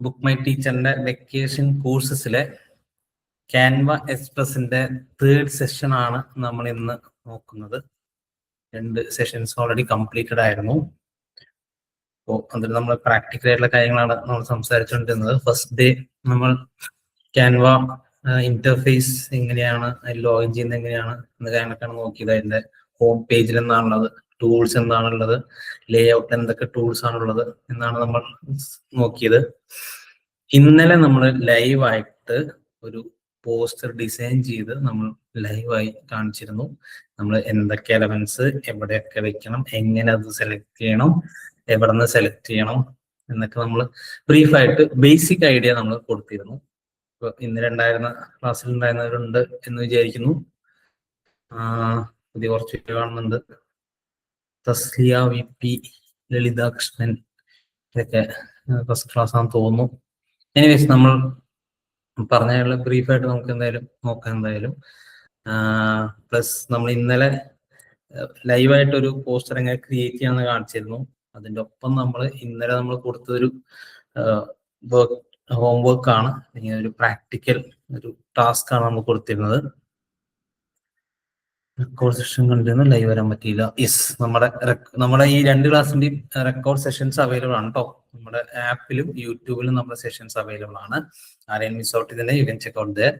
Book my ടീച്ചറിന്റെ vacation കോഴ്സസിലെ Canva എക്സ്പ്രസിന്റെ 3rd session ആണ് നമ്മൾ ഇന്ന് നോക്കുന്നത്. 2 സെഷൻസ് ഓൾറെഡി കംപ്ലീറ്റഡ് ആയിരുന്നു. അപ്പോൾ അതിൽ നമ്മൾ പ്രാക്ടിക്കൽ ആയിട്ടുള്ള കാര്യങ്ങളാണ് നമ്മൾ സംസാരിച്ചുകൊണ്ടിരുന്നത്. ഫസ്റ്റ് ഡേ നമ്മൾ ക്യാൻവ ഇന്റർഫേസ് എങ്ങനെയാണ്, ലോഗിൻ ചെയ്യുന്നത് എങ്ങനെയാണ് എന്ന കാര്യങ്ങളൊക്കെയാണ് നോക്കിയത്. അതിന്റെ ഹോം പേജിൽ എന്താണുള്ളത്, ടൂൾസ് എന്താണുള്ളത്, ലേ ഔട്ട് എന്തൊക്കെ ടൂൾസ് ആണുള്ളത് എന്നാണ് നമ്മൾ നോക്കിയത്. ഇന്നലെ നമ്മൾ ലൈവായിട്ട് ഒരു പോസ്റ്റർ ഡിസൈൻ ചെയ്ത് നമ്മൾ ലൈവായി കാണിച്ചിരുന്നു. നമ്മൾ എന്തൊക്കെ എലമെന്റ്സ് എവിടെയൊക്കെ വെക്കണം, എങ്ങനെ അത് സെലക്ട് ചെയ്യണം, എവിടെ നിന്ന് സെലക്ട് ചെയ്യണം എന്നൊക്കെ നമ്മൾ ബ്രീഫായിട്ട് ബേസിക് ഐഡിയ നമ്മൾ കൊടുത്തിരുന്നു. ഇപ്പൊ ഇന്നലെ ഉണ്ടായിരുന്ന ക്ലാസ്സിൽ ഉണ്ടായിരുന്നവരുണ്ട് എന്ന് വിചാരിക്കുന്നു. പുതിയ കുറച്ച് കാണുന്നുണ്ട്. തസ്ലിയ വി പി, ലളിതാകൃഷ്ണൻ, ഇതൊക്കെ ഫസ്റ്റ് ക്ലാസ് ആണെന്ന് തോന്നുന്നു. എനിവേസ് നമ്മൾ പറഞ്ഞ ബ്രീഫായിട്ട് നമുക്ക് എന്തായാലും നോക്കാം. എന്തായാലും പ്ലസ് നമ്മൾ ഇന്നലെ ലൈവായിട്ടൊരു പോസ്റ്റർ എങ്ങനെ ക്രിയേറ്റ് ചെയ്യാമെന്ന് കാണിച്ചിരുന്നു. അതിൻ്റെ ഒപ്പം നമ്മൾ ഇന്നലെ നമ്മൾ കൊടുത്തൊരു ഹോംവർക്ക് ആണ്, അല്ലെങ്കിൽ ഒരു പ്രാക്ടിക്കൽ ഒരു ടാസ്ക് ആണ് നമ്മൾ കൊടുത്തിരുന്നത്. റെക്കോർഡ് സെഷൻ കണ്ടിരുന്നു, ലൈവ് വരാൻ പറ്റിയില്ല. യെസ്, നമ്മുടെ ഈ 2 ക്ലാസ്സിന്റെയും റെക്കോർഡ് സെഷൻസ് അവൈലബിൾ ആണ് കേട്ടോ. നമ്മുടെ ആപ്പിലും യൂട്യൂബിലും നമ്മുടെ സെഷൻസ് അവൈലബിൾ ആണ്. ആരെയും മിസ് ഔട്ട് ചെയ്തിട്ടുണ്ടെങ്കിൽ you can check out there.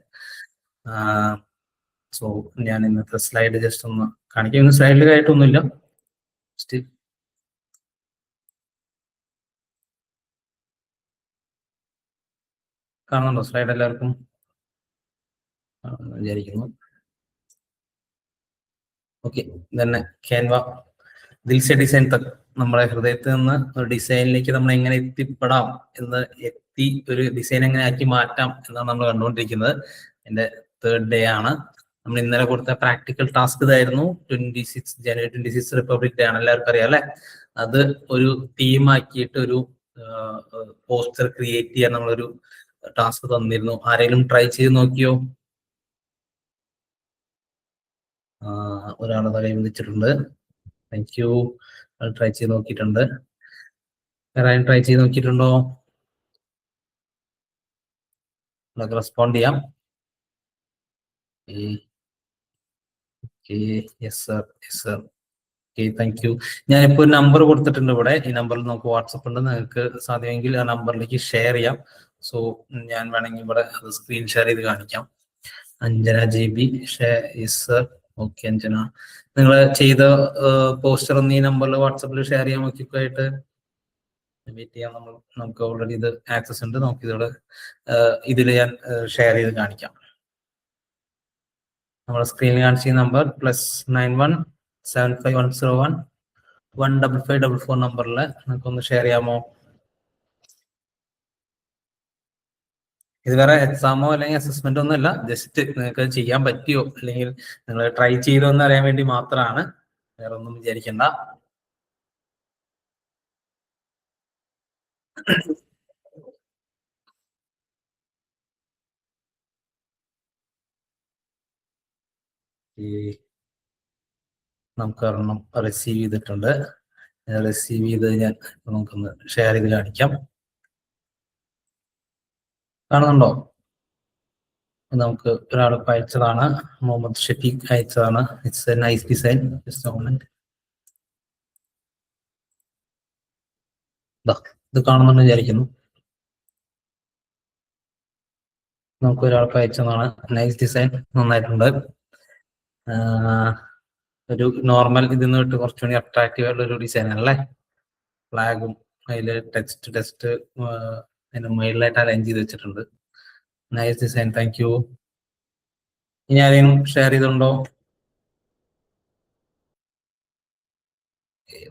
So ഞാൻ ഇന്നത്തെ സ്ലൈഡ് ജസ്റ്റ് ഒന്ന് കാണിക്കാം. ഇന്ന് സ്ലൈഡിലായിട്ടൊന്നുമില്ല, ജസ്റ്റ് കാണുന്നുണ്ടോ സ്ലൈഡ്? എല്ലാവർക്കും വിചാരിക്കുന്നു. ഓക്കെ, തന്നെ ക്യാൻവ ദിൽ സെ ഡിസൈൻ തക്, നമ്മുടെ ഹൃദയത്തിൽ നിന്ന് ഒരു ഡിസൈനിലേക്ക് നമ്മൾ എങ്ങനെ എത്തിപ്പെടാം എന്ന്, ഒരു ഡിസൈൻ എങ്ങനെ ആക്കി മാറ്റാം എന്നാണ് നമ്മൾ കണ്ടുകൊണ്ടിരിക്കുന്നത്. എൻ്റെ 3rd ഡേ ആണ്. നമ്മൾ ഇന്നലെ കൊടുത്ത പ്രാക്ടിക്കൽ ടാസ്ക് ഇതായിരുന്നു. 26 ജനുവരി 26 റിപ്പബ്ലിക് ഡേ ആണ്, എല്ലാവർക്കും അറിയാം അല്ലെ. അത് ഒരു തീമാക്കിയിട്ട് ഒരു പോസ്റ്റർ ക്രിയേറ്റ് ചെയ്യാൻ നമ്മളൊരു ടാസ്ക് തന്നിരുന്നു. ആരെങ്കിലും ട്രൈ ചെയ്ത് നോക്കിയോ? ഒരാൾ കൈ വിളിച്ചിട്ടുണ്ട്. Thank you. ട്രൈ ചെയ്ത് നോക്കിയിട്ടുണ്ട്. വേറെ ട്രൈ ചെയ്ത് നോക്കിയിട്ടുണ്ടോ? റെസ്പോണ്ട് ചെയ്യാം. Yes sir, yes sir. Thank you. ഞാനിപ്പോൾ ഒരു നമ്പർ കൊടുത്തിട്ടുണ്ട് ഇവിടെ. ഈ നമ്പറിൽ നമുക്ക് വാട്സപ്പ് ഉണ്ട്. നിങ്ങൾക്ക് സാധ്യമെങ്കിൽ ആ നമ്പറിലേക്ക് ഷെയർ ചെയ്യാം. സോ ഞാൻ വേണമെങ്കിൽ ഇവിടെ അത് സ്ക്രീൻ ഷെയർ ചെയ്ത് കാണിക്കാം. Anjana JB, yes sir. Okay Anjana, നിങ്ങൾ ചെയ്ത പോസ്റ്റർ ഒന്ന് ഈ നമ്പറിൽ വാട്സപ്പിൽ ഷെയർ ചെയ്യാൻ നോക്കിയിട്ട് വെയിറ്റ് ചെയ്യാം. നമുക്ക് ഓൾറെഡി ഇത് ആക്സസ് ഉണ്ട്. നമുക്ക് ഇതിൽ ഞാൻ ഷെയർ ചെയ്ത് കാണിക്കാം. നമ്മുടെ സ്ക്രീനിൽ കാണിച്ച നമ്പർ +91 75101 15544 നമ്പറിൽ നമുക്കൊന്ന് ഷെയർ ചെയ്യാമോ? ഇത് വേറെ എക്സാമോ അല്ലെങ്കിൽ അസസ്മെന്റോ ഒന്നുമല്ല, ജസ്റ്റ് നിങ്ങൾക്ക് ചെയ്യാൻ പറ്റിയോ അല്ലെങ്കിൽ നിങ്ങൾ ട്രൈ ചെയ്തോ എന്ന് അറിയാൻ വേണ്ടി മാത്രമാണ്. വേറെ ഒന്നും വിചാരിക്കണ്ട. നമുക്ക് ഒരെണ്ണം റിസീവ് ചെയ്തിട്ടുണ്ട്. റിസീവ് ചെയ്ത് ഞാൻ നമുക്കൊന്ന് ഷെയർ ചെയ്ത് കാണിക്കാം. കാണുന്നുണ്ടോ? നമുക്ക് ഒരാൾ അയച്ചതാണ്, മുഹമ്മദ് ഷഫീഖ് അയച്ചതാണ്. It's a nice design. ഇത് കാണുന്നുണ്ട് വിചാരിക്കുന്നു. നമുക്ക് ഒരാൾക്ക് അയച്ചതാണ്. നൈസ് ഡിസൈൻ, നന്നായിട്ടുണ്ട്. ഒരു നോർമൽ ഇതിന്ന് വിട്ട് കുറച്ചുകൂടി അട്രാക്റ്റീവ് ആയിട്ടുള്ള ഒരു ഡിസൈൻ അല്ലേ. ഫ്ലാഗും അതിൽ ടെക്സ്റ്റ് അതിന് മുകളിലായിട്ട് അറേഞ്ച് ചെയ്ത് വെച്ചിട്ടുണ്ട്. Nice design, thank you. ഇനി ആരെയും ഷെയർ ചെയ്തിട്ടുണ്ടോ?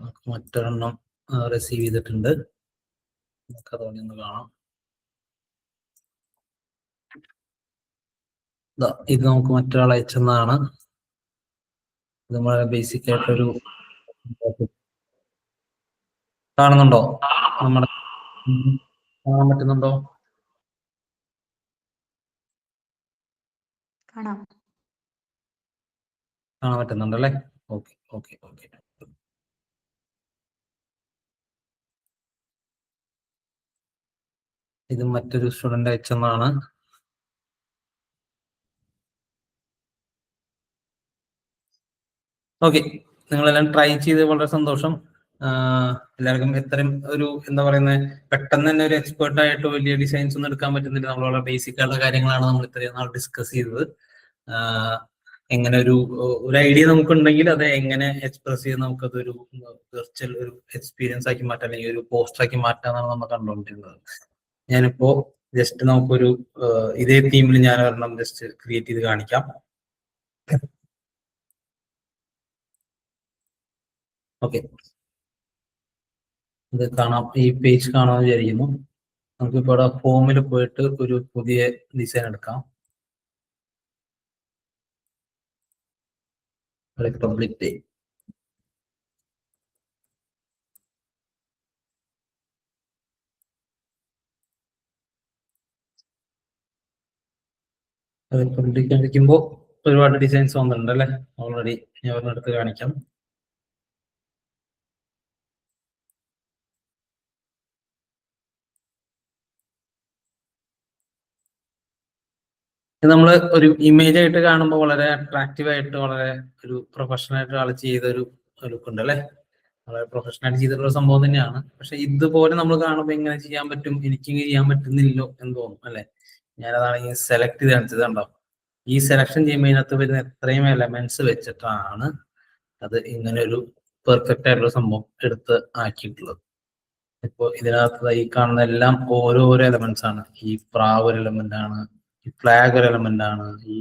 നമുക്ക് മറ്റൊരെണ്ണം റിസീവ് ചെയ്തിട്ടുണ്ട്. നമുക്ക് അതുകൊണ്ട് ഒന്ന് കാണാം. ഇത് നമുക്ക് മറ്റൊരാൾ അയച്ചതാണ്. ഇത് വളരെ ബേസിക് ആയിട്ടൊരു കാണുന്നുണ്ടോ? നമ്മുടെ കാണാൻ പറ്റുന്നുണ്ടോ? കാണാൻ പറ്റുന്നുണ്ടല്ലേ? Okay okay okay. ഇത് മറ്റൊരു സ്റ്റുഡന്റ് അയച്ചെന്നാണ്. ഓക്കെ, നിങ്ങളെല്ലാം ട്രൈ ചെയ്ത് വളരെ സന്തോഷം. എല്ലാവർക്കും എത്രയും ഒരു എന്താ പറയുന്നത്, പെട്ടെന്ന് തന്നെ ഒരു എക്സ്പേർട്ട് ആയിട്ട് വലിയ ഡിസൈൻസ് ഒന്നും എടുക്കാൻ പറ്റുന്നില്ല. നമ്മൾ വളരെ ബേസിക് ആയിട്ടുള്ള കാര്യങ്ങളാണ് നമ്മൾ ഇത്രയും നാൾ ഡിസ്കസ് ചെയ്തത്. എങ്ങനെ ഒരു ഐഡിയ നമുക്കുണ്ടെങ്കിൽ അത് എങ്ങനെ എക്സ്പ്രസ് ചെയ്ത് നമുക്കതൊരു വെർച്വൽ ഒരു എക്സ്പീരിയൻസ് ആക്കി മാറ്റാം, അല്ലെങ്കിൽ ഒരു പോസ്റ്റർ ആക്കി മാറ്റാന്നാണ് നമ്മൾ കണ്ടുകൊണ്ടിരുന്നത്. ഞാനിപ്പോ ജസ്റ്റ് നമുക്കൊരു ഇതേ തീമിൽ ഞാൻ ഒരെണ്ണം ജസ്റ്റ് ക്രിയേറ്റ് ചെയ്ത് കാണിക്കാം. ഓക്കെ, ഇത് കാണാം, ഈ പേജ് കാണാമെന്ന് വിചാരിക്കുന്നു. നമുക്കിപ്പോ ഇവിടെ ഹോമിൽ പോയിട്ട് ഒരു പുതിയ ഡിസൈൻ എടുക്കാം. Republic day. റിപ്പബ്ലിക് അടിക്കുമ്പോൾ ഒരുപാട് ഡിസൈൻസ് വന്നിട്ടുണ്ട് അല്ലെ. ഓൾറെഡി ഞാൻ ഒരെണ്ണെടുത്ത് കാണിക്കാം. നമ്മൾ ഒരു ഇമേജ് ആയിട്ട് കാണുമ്പോൾ വളരെ അട്രാക്റ്റീവ് ആയിട്ട് വളരെ ഒരു പ്രൊഫഷണൽ ആയിട്ട് ആൾ ചെയ്തൊരു ലുക്ക് ഉണ്ട് അല്ലെ. വളരെ പ്രൊഫഷണൽ ആയിട്ട് ചെയ്തിട്ടുള്ള സംഭവം തന്നെയാണ്. പക്ഷെ ഇതുപോലെ നമ്മൾ കാണുമ്പോൾ എങ്ങനെ ചെയ്യാൻ പറ്റും, എനിക്ക് ചെയ്യാൻ പറ്റുന്നില്ലോ എന്ന് തോന്നും അല്ലെ. ഞാനതാണ് ഈ സെലക്ട് ചെയ്ത് കാണിച്ചത്. കണ്ടോ, ഈ സെലക്ഷൻ ചെയ്യുമ്പോൾ ഇതിനകത്ത് വരുന്ന എത്രയും എലമെന്റ്സ് വെച്ചിട്ടാണ് അത് ഇങ്ങനെ ഒരു പെർഫെക്റ്റ് ആയിട്ടുള്ള സംഭവം എടുത്ത് ആക്കിയിട്ടുള്ളത്. ഇപ്പൊ ഇതിനകത്ത് ഈ കാണുന്ന എല്ലാം ഓരോരോ എലമെന്റ്സ് ആണ്. ഈ പ്രാവ് ഒരു എലമെന്റ് ആണ്, ഈ ഫ്ലാഗ് ഒരു എലമെന്റ് ആണ്, ഈ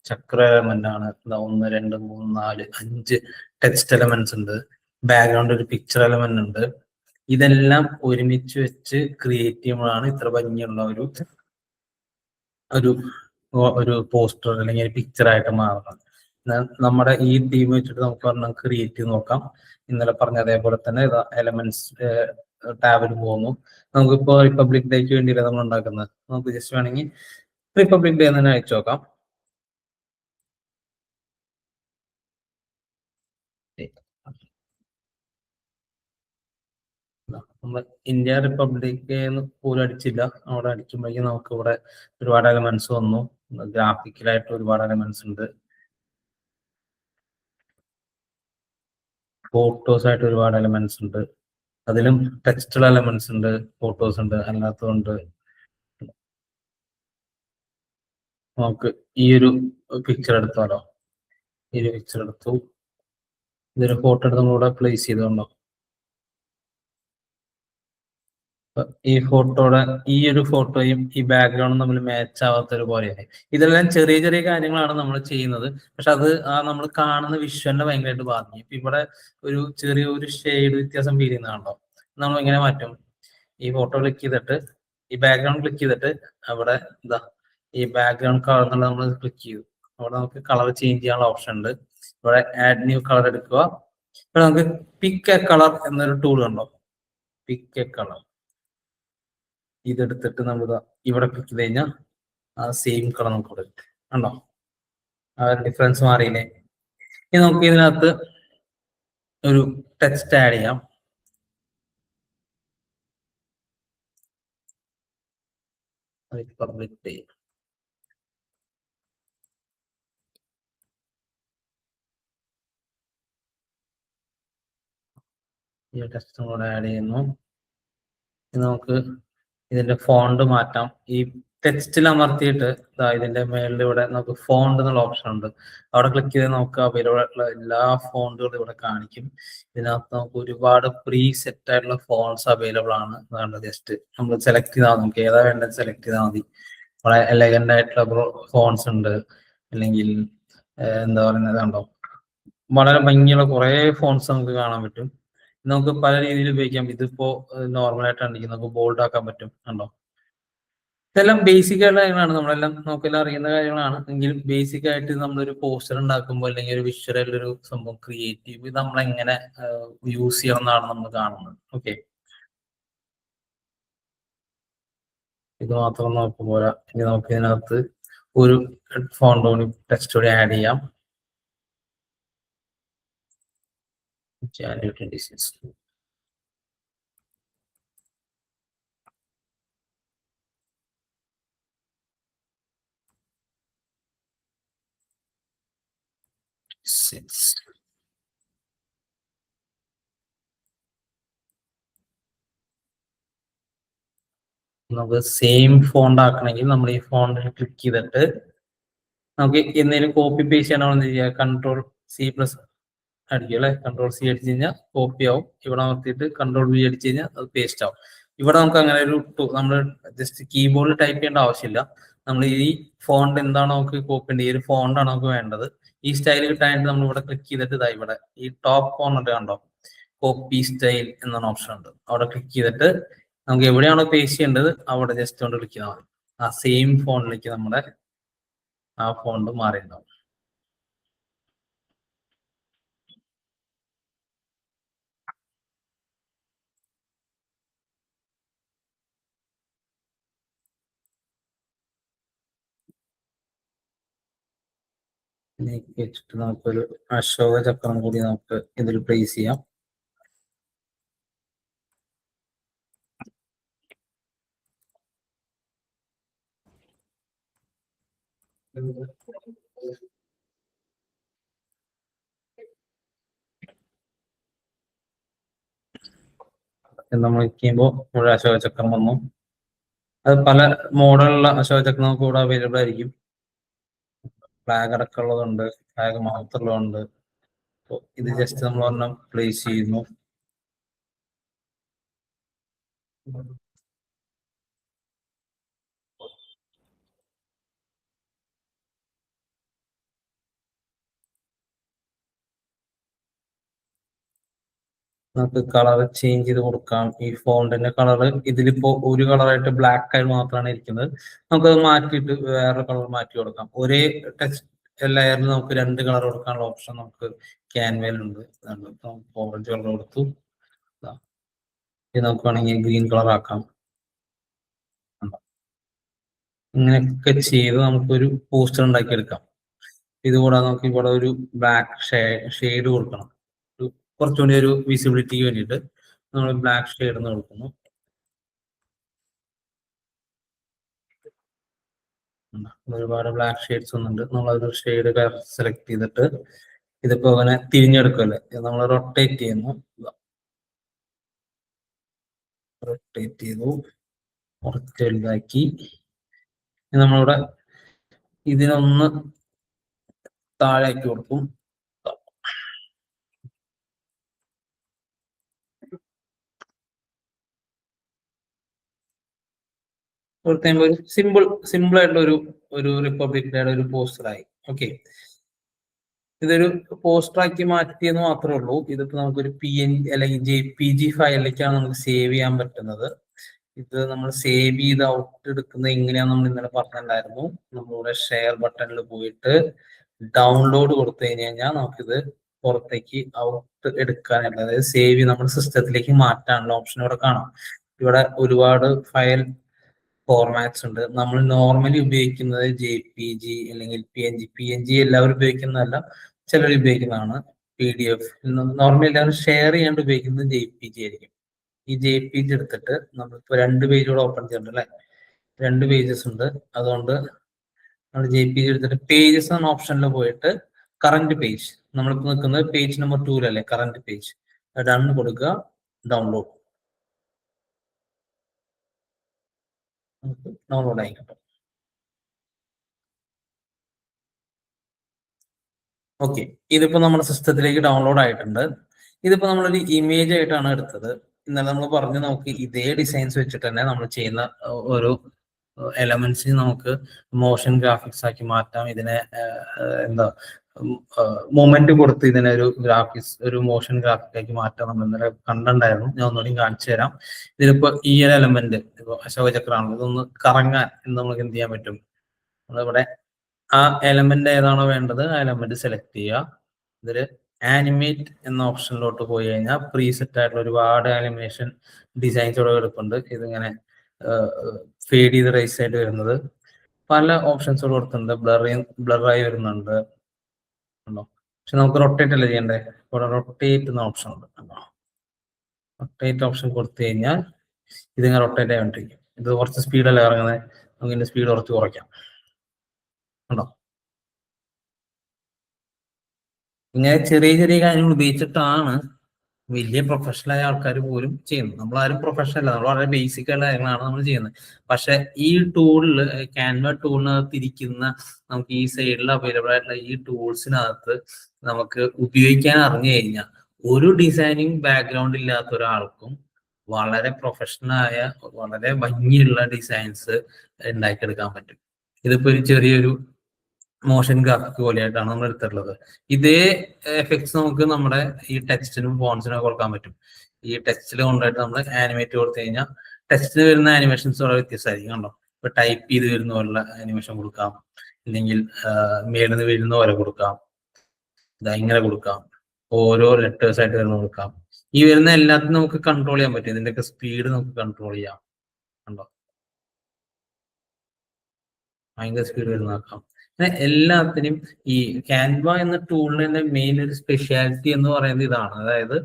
ചക്ര എലമെന്റ് ആണ്. 1 2 3 4 5 ടെക്സ്റ്റ് എലമെന്റ്സ് ഉണ്ട്, ബാക്ക്ഗ്രൗണ്ട് ഒരു പിക്ചർ എലമെന്റ് ഉണ്ട്. ഇതെല്ലാം ഒരുമിച്ച് വെച്ച് ക്രിയേറ്റ് ചെയ്യുമ്പോഴാണ് ഇത്ര ഭംഗിയുള്ള ഒരു പോസ്റ്റർ അല്ലെങ്കിൽ ഒരു പിക്ചർ ആയിട്ട് മാറുന്നത്. നമ്മുടെ ഈ ടീം വെച്ചിട്ട് നമുക്ക് ഒരെണ്ണം ക്രിയേറ്റ് ചെയ്ത് നോക്കാം. ഇന്നലെ പറഞ്ഞ അതേപോലെ തന്നെ എലമെന്റ്സ് ടാബിൽ പോകുന്നു. നമുക്കിപ്പോ റിപ്പബ്ലിക് ഡേക്ക് വേണ്ടിയില്ല നമ്മൾ ഉണ്ടാക്കുന്നത്. നമുക്ക് ജസ്റ്റ് വേണമെങ്കിൽ റിപ്പബ്ലിക് ഡേ തന്നെ അയച്ചു നോക്കാം. നമ്മൾ ഇന്ത്യ റിപ്പബ്ലിക് പോലും അടിച്ചില്ല. അവിടെ അടിക്കുമ്പോഴേക്കും നമുക്ക് ഇവിടെ ഒരുപാട് എലമെന്റ്സ് വന്നു. ഗ്രാഫിക്കലായിട്ട് ഒരുപാട് എലമെന്റ്സ് ഉണ്ട്, ഫോട്ടോസ് ആയിട്ട് ഒരുപാട് എലമെന്റ്സ് ഉണ്ട്, അതിലും ടെക്സ്റ്റുള്ള എലമെന്റ്സ് ഉണ്ട്, ഫോട്ടോസ് ഉണ്ട്, അല്ലാത്തതുണ്ട്. നമുക്ക് ഈ ഒരു പിക്ചർ എടുത്താലോ, ഈ ഒരു പിക്ചർ എടുത്തു, ഇതൊരു ഫോട്ടോ എടുത്ത് നമ്മളിവിടെ പ്ലേസ് ചെയ്തോണ്ടോ. ഈ ഫോട്ടോയുടെ ഈ ഒരു ഫോട്ടോയും ഈ ബാക്ക്ഗ്രൗണ്ടും തമ്മിൽ മാച്ച് ആവാത്തൊരു പോലെയാണ്. ഇതെല്ലാം ചെറിയ ചെറിയ കാര്യങ്ങളാണ് നമ്മൾ ചെയ്യുന്നത്, പക്ഷെ അത് നമ്മൾ കാണുന്ന വിഷ്വലിനെ ഭയങ്കരമായിട്ട് ബാധിക്കും. ഇപ്പൊ ഇവിടെ ഒരു ചെറിയൊരു ഷെയ്ഡ് വ്യത്യാസം ഫീൽ ചെയ്യുന്നതാണല്ലോ. നമ്മൾ എങ്ങനെ മാറ്റും? ഈ ഫോട്ടോ ക്ലിക്ക് ചെയ്തിട്ട് ഈ ബാക്ക്ഗ്രൗണ്ട് ക്ലിക്ക് ചെയ്തിട്ട് അവിടെ എന്താ ഈ ബാക്ക്ഗ്രൗണ്ട് കളർ എന്നുള്ളത് നമ്മൾ ക്ലിക്ക് ചെയ്തു. അവിടെ നമുക്ക് കളർ ചേഞ്ച് ചെയ്യാനുള്ള ഓപ്ഷൻ ഉണ്ട്. ഇവിടെ ആഡ് ന്യൂ കളർ എടുക്കുക. ഇവിടെ നമുക്ക് പിക്ക് എ കളർ എന്നൊരു ടൂൾ ഉണ്ടോ, പിക്ക് എ കളർ. ഇതെടുത്തിട്ട് നമ്മൾ ഇവിടെ ക്ലിക്ക് ചെയ്ത് കഴിഞ്ഞാൽ ആ സെയിം കളർ നമുക്ക് ഇവിടെ കണ്ടോ, ആ ഡിഫറൻസ് മാറിയില്ലേ. ഇനി നമുക്ക് ഇതിനകത്ത് ഒരു ടെക്സ്റ്റ് ആഡ് ചെയ്യാം. Republic day. ഈ ടെക്സ്റ്റ് കൂടെ ആഡ് ചെയ്യുന്നു. നമുക്ക് ഇതിന്റെ ഫോണ്ട് മാറ്റാം. ഈ ടെക്സ്റ്റിൽ അമർത്തിയിട്ട് ഇതിന്റെ മേളിൽ ഇവിടെ നമുക്ക് ഫോണ്ട് എന്നുള്ള ഓപ്ഷൻ ഉണ്ട്. അവിടെ ക്ലിക്ക് ചെയ്ത് നമുക്ക് അവൈലബിൾ ആയിട്ടുള്ള എല്ലാ ഫോണ്ടുകളും ഇവിടെ കാണിക്കും. ഇതിനകത്ത് നമുക്ക് ഒരുപാട് പ്രീ സെറ്റ് ആയിട്ടുള്ള ഫോൺസ് അവൈലബിൾ ആണ്. അതാണ് ജസ്റ്റ് നമ്മൾ സെലക്ട് ചെയ്താൽ നമുക്ക് ഏതാ വേണ്ടത് സെലക്ട് ചെയ്താൽ മതി. വളരെ എലഗന്റ് ആയിട്ടുള്ള ഫോൺസ് ഉണ്ട്, അല്ലെങ്കിൽ എന്താ പറയുന്നത് കണ്ടോ, വളരെ ഭംഗിയുള്ള കുറെ ഫോൺസ് നമുക്ക് കാണാൻ പറ്റും. നമുക്ക് പല രീതിയിൽ ഉപയോഗിക്കാം. ഇതിപ്പോ നോർമൽ ആയിട്ടാണെങ്കിൽ നമുക്ക് ബോൾഡ് ആക്കാൻ പറ്റും കണ്ടോ. ഇതെല്ലാം ബേസിക് ആയിട്ടുള്ള കാര്യങ്ങളാണ്, നമ്മളെല്ലാം നമുക്കെല്ലാം അറിയുന്ന കാര്യങ്ങളാണ്. എങ്കിലും ബേസിക് ആയിട്ട് നമ്മളൊരു പോസ്റ്റർ ഉണ്ടാക്കുമ്പോൾ അല്ലെങ്കിൽ ഒരു വിഷ്വൽ ആയിട്ടുള്ള ഒരു സംഭവം ക്രിയേറ്റീവ് ഇത് നമ്മൾ എങ്ങനെ യൂസ് ചെയ്യണം എന്നാണ് നമ്മൾ കാണുന്നത്. ഓക്കെ, ഇത് മാത്രം നമുക്ക് പോരാ. ഇനി നമുക്ക് ഇതിനകത്ത് ഒരു ഫോണ്ടോണി ടെക്സ്റ്റ് കൂടി ആഡ് ചെയ്യാം. January 26. നമുക്ക് സെയിം ഫോണ്ട് ആക്കണമെങ്കിൽ നമ്മൾ ഈ ഫോണ്ടിൽ ക്ലിക്ക് ചെയ്തിട്ട് നമുക്ക് എന്തെങ്കിലും കോപ്പി പേസ്റ്റ് ചെയ്യണമെന്ന് ചെയ്യുക Ctrl+C അടിക്കും അല്ലെ. Ctrl+C അടിച്ചു കഴിഞ്ഞാൽ കോപ്പി ആവും. ഇവിടെ നിർത്തിയിട്ട് Ctrl+V അടിച്ചു കഴിഞ്ഞാൽ അത് പേസ്റ്റ് ആവും. ഇവിടെ നമുക്ക് അങ്ങനെ ഒരു നമ്മൾ ജസ്റ്റ് കീബോർഡിൽ ടൈപ്പ് ചെയ്യേണ്ട ആവശ്യമില്ല. നമ്മൾ ഈ ഫോണ്ട് എന്താണോ നമുക്ക് കോപ്പി ചെയ്യേണ്ടത്, ഈ ഒരു ഫോണ്ടാണ് നമുക്ക് വേണ്ടത്. ഈ സ്റ്റൈൽ കിട്ടാനായിട്ട് നമ്മൾ ഇവിടെ ക്ലിക്ക് ചെയ്തിട്ട് ഇതാ ഇവിടെ ഈ ടോപ്പ് കോർണർ കണ്ടോ, കോപ്പി സ്റ്റൈൽ എന്നാണ് ഓപ്ഷൻ ഉണ്ട്. അവിടെ ക്ലിക്ക് ചെയ്തിട്ട് നമുക്ക് എവിടെയാണോ പേസ്റ്റ് ചെയ്യേണ്ടത് അവിടെ ജസ്റ്റ് കൊണ്ട് ക്ലിക്ക് ചെയ്താൽ മതി. ആ സെയിം ഫോണിലേക്ക് നമ്മുടെ ആ ഫോണ്ട് മാറിയിട്ടുണ്ടാവും. വെച്ചിട്ട് നമുക്കൊരു അശോക ചക്രം കൂടി നമുക്ക് ഇതിൽ പ്ലേസ് ചെയ്യാം. നമ്മൾ വയ്ക്കുമ്പോൾ ഒരു അശോക ചക്രം വന്നു. അത് പല മോഡലുള്ള അശോക ചക്രം നമുക്ക് ഇവിടെ അവൈലബിൾ ആയിരിക്കും. ഫ്ലാഗ് അടക്കമുള്ളതുണ്ട്, ഫ്ലാഗ് മാത്രമുള്ളതുണ്ട്. ഇത് ജസ്റ്റ് നമ്മൾ ഒരെണ്ണം പ്ലേസ് ചെയ്യുന്നു. നമുക്ക് കളർ ചേഞ്ച് ചെയ്ത് കൊടുക്കാം. ഈ ഫോണ്ടിന്റെ കളർ ഇതിലിപ്പോ ഒരു കളറായിട്ട് ബ്ലാക്ക് ആയിട്ട് മാത്രമാണ് ഇരിക്കുന്നത്. നമുക്കത് മാറ്റിയിട്ട് വേറെ കളർ മാറ്റി കൊടുക്കാം. ഒരേ ടെക്സ്റ്റ് ലെയറിൽ നമുക്ക് രണ്ട് കളർ കൊടുക്കാനുള്ള ഓപ്ഷൻ നമുക്ക് ക്യാൻവയിലുണ്ട്. ഓറഞ്ച് കളർ കൊടുത്തു, ഇത് നമുക്ക് വേണമെങ്കിൽ ഗ്രീൻ കളർ ആക്കാം. ഇങ്ങനെയൊക്കെ ചെയ്ത് നമുക്കൊരു പോസ്റ്റർ ഉണ്ടാക്കിയെടുക്കാം. ഇതുകൂടാതെ നമുക്ക് ഇവിടെ ഒരു ബ്ലാക്ക് ഷെയ്ഡ് കൊടുക്കണം. കുറച്ചുകൂടി ഒരു വിസിബിലിറ്റിക്ക് വേണ്ടിയിട്ട് നമ്മൾ ബ്ലാക്ക് ഷെയ്ഡ് എന്ന് കൊടുക്കുന്നു. ഒരുപാട് ബ്ലാക്ക് ഷെയ്ഡ്സ് ഒന്നുണ്ട്. നമ്മളതൊരു ഷെയ്ഡ് സെലക്ട് ചെയ്തിട്ട് ഇതിപ്പോ അങ്ങനെ തിരിഞ്ഞെടുക്കുമല്ലേ, നമ്മൾ റൊട്ടേറ്റ് ചെയ്യുന്നു. റൊട്ടേറ്റ് ചെയ്തു, കുറച്ച് വലുതാക്കി. നമ്മളിവിടെ ഇതിനൊന്ന് താഴേക്ക് കൊടുക്കും. ഒരു സിമ്പിൾ ആയിട്ടുള്ള ഒരു റിപ്പബ്ലിക് ഡേയുടെ ഒരു പോസ്റ്ററായി. ഓക്കെ, ഇതൊരു പോസ്റ്ററാക്കി മാറ്റിയെന്ന് മാത്രമേ ഉള്ളൂ. ഇതിപ്പോ നമുക്കൊരു PNG അല്ലെങ്കിൽ JPG ഫയലിലേക്കാണ് നമുക്ക് സേവ് ചെയ്യാൻ പറ്റുന്നത്. ഇത് നമ്മൾ സേവ് ചെയ്ത് ഔട്ട് എടുക്കുന്നത് എങ്ങനെയാന്ന് നമ്മൾ ഇന്നലെ പറഞ്ഞിട്ടുണ്ടായിരുന്നു. നമ്മളിവിടെ ഷെയർ ബട്ടണിൽ പോയിട്ട് ഡൗൺലോഡ് കൊടുത്തു കഴിഞ്ഞാൽ നമുക്കിത് പുറത്തേക്ക് ഔട്ട് എടുക്കാനുള്ള, അതായത് സേവ് നമ്മുടെ സിസ്റ്റത്തിലേക്ക് മാറ്റാനുള്ള ഓപ്ഷൻ ഇവിടെ കാണാം. ഇവിടെ ഒരുപാട് ഫയൽ ഫോർമാറ്റ്സ് ഉണ്ട്. നമ്മൾ നോർമലി ഉപയോഗിക്കുന്നത് JPG അല്ലെങ്കിൽ PNG എല്ലാവരും ഉപയോഗിക്കുന്നതല്ല, ചിലർ ഉപയോഗിക്കുന്നതാണ്. PDF നോർമലി എല്ലാവരും ഷെയർ ചെയ്യാണ്ട് ഉപയോഗിക്കുന്നത് JPG ആയിരിക്കും. ഈ JPG എടുത്തിട്ട് നമ്മളിപ്പോ 2 പേജ് കൂടെ ഓപ്പൺ ചെയ്തിട്ടുണ്ട് അല്ലെ, 2 പേജസ് ഉണ്ട്. അതുകൊണ്ട് നമ്മൾ JPG എടുത്തിട്ട് പേജസ് എന്ന ഓപ്ഷനിൽ പോയിട്ട് കറന്റ് പേജ്, നമ്മളിപ്പോ നിൽക്കുന്നത് page number 2 current page, done കൊടുക്കുക, ഡൗൺലോഡ് ആയി കിട്ടും. ഓക്കെ, ഇതിപ്പോ നമ്മുടെ സിസ്റ്റത്തിലേക്ക് ഡൗൺലോഡ് ആയിട്ടുണ്ട്. ഇതിപ്പോ നമ്മളൊരു ഇമേജ് ആയിട്ടാണ് എടുത്തത്. ഇന്നലെ നമ്മൾ പറഞ്ഞു നമുക്ക് ഇതേ ഡിസൈൻസ് വെച്ചിട്ട് തന്നെ നമ്മൾ ചെയ്യുന്ന ഒരു എലമെന്റ്സ് നമുക്ക് മോഷൻ ഗ്രാഫിക്സ് ആക്കി മാറ്റാം. ഇതിനെ എന്താ മൊമെന്റ് കൊടുത്ത് ഇതിനെ ഒരു മോഷൻ ഗ്രാഫിക് ആക്കി മാറ്റാം. നമ്മൾ ഇന്നലെ കണ്ടിട്ടുണ്ടായിരുന്നു. ഞാൻ ഒന്നുകൂടി കാണിച്ചു തരാം. ഇതിലിപ്പോ ഈ ഒരു എലമെന്റ് ഇപ്പൊ അശോക ചക്രമാണ്, ഇതൊന്ന് കറങ്ങാൻ നമുക്ക് എന്ത് ചെയ്യാൻ പറ്റും? നമ്മളിവിടെ ആ എലമെന്റ് ഏതാണോ വേണ്ടത് ആ എലമെന്റ് സെലക്ട് ചെയ്യുക. ഇതിൽ ആനിമേറ്റ് എന്ന ഓപ്ഷനിലോട്ട് പോയി കഴിഞ്ഞാൽ പ്രീസെറ്റ് ആയിട്ടുള്ള ഒരുപാട് ആനിമേഷൻ ഡിസൈൻസ് ഇവിടെ എടുക്കുന്നുണ്ട്. ഇതിങ്ങനെ ഫേഡ് ചെയ്ത് റൈസ് ആയിട്ട് വരുന്നത് പല ഓപ്ഷൻസ് കൊടുത്തിട്ടുണ്ട്. ബ്ലറായി വരുന്നുണ്ട്. പക്ഷെ നമുക്ക് റൊട്ടേറ്റ് അല്ലേ ചെയ്യണ്ടേ, ഇവിടെ റൊട്ടേറ്റ് എന്ന ഓപ്ഷൻ ഉണ്ട്. റൊട്ടേറ്റ് ഓപ്ഷൻ കൊടുത്തു കഴിഞ്ഞാൽ ഇതിങ്ങനെ റൊട്ടേറ്റ് ആയിക്കൊണ്ടിരിക്കും. ഇത് കുറച്ച് സ്പീഡല്ലേ ഇറങ്ങുന്നത്, നമുക്ക് ഇതിന്റെ സ്പീഡ് കുറച്ച് കുറയ്ക്കാം. ഉണ്ടോ? ഇങ്ങനെ ചെറിയ ചെറിയ കാര്യങ്ങൾ ഉപയോഗിച്ചിട്ടാണ് വലിയ പ്രൊഫഷണൽ ആയ ആൾക്കാർ പോലും ചെയ്യുന്നത്. നമ്മളാരും പ്രൊഫഷണൽ അല്ല, നമ്മൾ വളരെ ബേസിക് ആയ കാര്യങ്ങളാണ് നമ്മൾ ചെയ്യുന്നത്. പക്ഷെ ഈ ടൂളിൽ, ക്യാൻവ ടൂളിനകത്ത് ഇരിക്കുന്ന നമുക്ക് ഈ സൈഡിൽ അവൈലബിൾ ആയിട്ടുള്ള ഈ ടൂൾസിനകത്ത് നമുക്ക് ഉപയോഗിക്കാൻ അറിഞ്ഞു കഴിഞ്ഞാൽ ഒരു ഡിസൈനിങ് ബാക്ക്ഗ്രൗണ്ട് ഇല്ലാത്ത ഒരാൾക്കും വളരെ പ്രൊഫഷണൽ ആയ വളരെ ഭംഗിയുള്ള ഡിസൈൻസ് ഉണ്ടാക്കിയെടുക്കാൻ പറ്റും. ഇതിപ്പോ ഒരു ചെറിയൊരു മോഷൻ ഗ്രാഫിക് പോലെയായിട്ടാണ് നമ്മൾ എടുത്തിട്ടുള്ളത്. ഇതേ എഫക്ട്സ് നമുക്ക് നമ്മുടെ ഈ ടെക്സ്റ്റിനും ഫോൺസിനും കൊടുക്കാൻ പറ്റും. ഈ ടെക്സ്റ്റിൽ കൊണ്ടായിട്ട് നമ്മൾ ആനിമേറ്റ് കൊടുത്തു കഴിഞ്ഞാൽ ടെക്സ്റ്റിന് വരുന്ന ആനിമേഷൻസ് വളരെ വ്യത്യസ്തമായിരിക്കും. കണ്ടോ, ഇപ്പൊ ടൈപ്പ് ചെയ്ത് വരുന്ന പോലുള്ള ആനിമേഷൻ കൊടുക്കാം, അല്ലെങ്കിൽ മേളിൽ വരുന്ന പോലെ കൊടുക്കാം, ഇങ്ങനെ കൊടുക്കാം, ഓരോ ലെറ്റേഴ്സ് ആയിട്ട് വരുന്ന കൊടുക്കാം. ഈ വരുന്ന എല്ലാത്തിനും നമുക്ക് കൺട്രോൾ ചെയ്യാൻ പറ്റും. ഇതിന്റെയൊക്കെ സ്പീഡ് നമുക്ക് കൺട്രോൾ ചെയ്യാം. കണ്ടോ, ഭയങ്കര സ്പീഡ് വരുന്നതാക്കാം. എല്ലാത്തിനും ഈ ക്യാൻവ എന്ന ടൂളിന്റെ മെയിൻ ഒരു സ്പെഷ്യാലിറ്റി എന്ന് പറയുന്നത് ഇതാണ്. അതായത്